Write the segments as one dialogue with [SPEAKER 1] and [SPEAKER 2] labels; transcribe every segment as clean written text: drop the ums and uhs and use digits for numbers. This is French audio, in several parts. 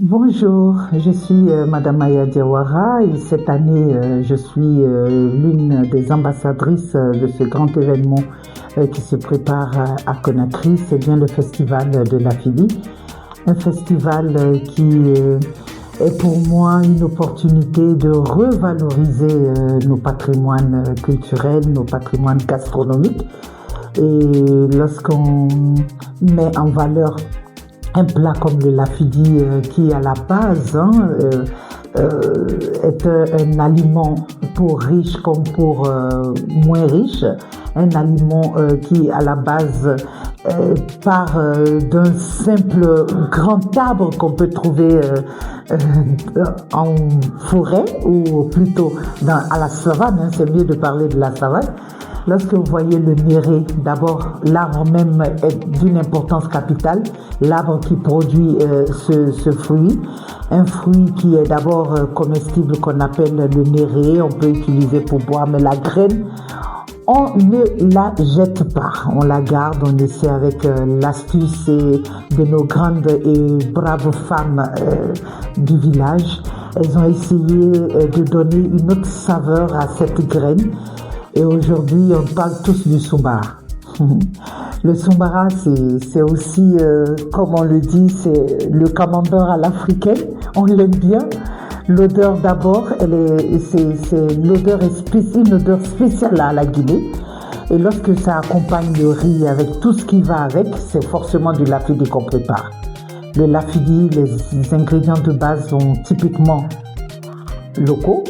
[SPEAKER 1] Bonjour, je suis Madame Maya Diawara et cette année je suis l'une des ambassadrices de ce grand événement qui se prépare à Conakry. C'est bien le festival de la FIDI, un festival qui est pour moi une opportunité de revaloriser nos patrimoines culturels, nos patrimoines gastronomiques. Et lorsqu'on met en valeur un plat comme le lafidi qui à la base est un aliment pour riches comme pour moins riches, un aliment qui à la base part d'un simple grand arbre qu'on peut trouver en forêt ou plutôt à la savane, hein, c'est mieux de parler de la savane. Lorsque vous voyez le néré, d'abord, l'arbre même est d'une importance capitale, l'arbre qui produit ce fruit, un fruit qui est d'abord comestible qu'on appelle le néré, on peut utiliser pour boire, mais la graine, on ne la jette pas, on la garde, on essaie avec l'astuce de nos grandes et braves femmes du village. Elles ont essayé de donner une autre saveur à cette graine. Et aujourd'hui, on parle tous du Soumbara. Le Soumbara, c'est aussi, comme on le dit, c'est le camembert à l'africaine. On l'aime bien. L'odeur d'abord, l'odeur est une odeur spéciale à la Guinée. Et lorsque ça accompagne le riz avec tout ce qui va avec, c'est forcément du lafidi qu'on prépare. Le lafidi, les ingrédients de base sont typiquement locaux.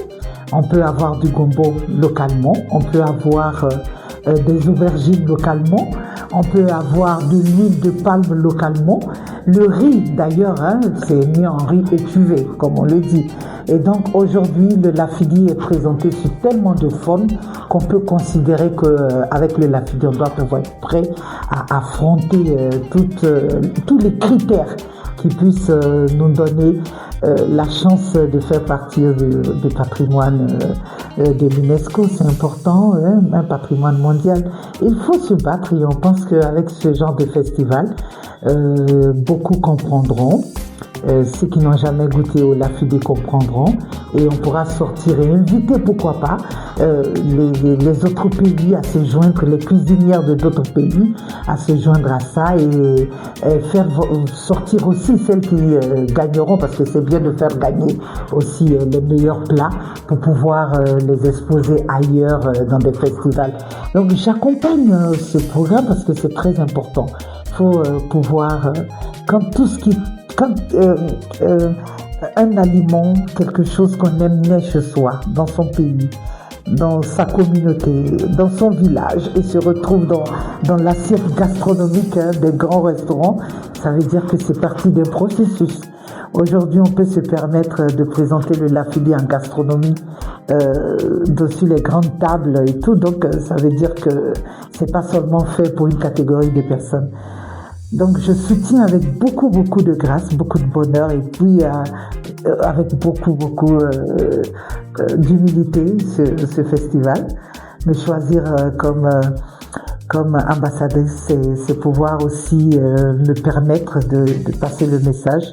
[SPEAKER 1] On peut avoir du gombo localement, on peut avoir des aubergines localement, on peut avoir de l'huile de palme localement. Le riz d'ailleurs, hein, c'est mis en riz étuvé, comme on le dit. Et donc aujourd'hui, le lafidi est présenté sous tellement de formes qu'on peut considérer qu'avec le lafidi, on doit pouvoir être prêt à affronter tous les critères qui puissent nous donner la chance de faire partie du patrimoine de l'UNESCO. C'est important, hein, un patrimoine mondial. Il faut se battre et on pense qu'avec ce genre de festival, beaucoup comprendront. Ceux qui n'ont jamais goûté au lafidi comprendront et on pourra sortir et inviter, pourquoi pas, les autres pays à se joindre, les cuisinières de d'autres pays à se joindre à ça et faire sortir aussi celles qui gagneront, parce que c'est bien de faire gagner aussi les meilleurs plats pour pouvoir les exposer ailleurs dans des festivals. Donc j'accompagne ce programme parce que c'est très important. Il faut pouvoir, quand un aliment, quelque chose qu'on aime naît chez soi, dans son pays, dans sa communauté, dans son village et se retrouve dans l'assiette gastronomique des grands restaurants, ça veut dire que c'est partie d'un processus. Aujourd'hui, on peut se permettre de présenter le lafidi en gastronomie dessus les grandes tables et tout, donc ça veut dire que c'est pas seulement fait pour une catégorie de personnes. Donc je soutiens avec beaucoup de grâce, beaucoup de bonheur et puis avec beaucoup d'humilité ce festival. Me choisir comme ambassadrice, c'est pouvoir aussi me permettre de passer le message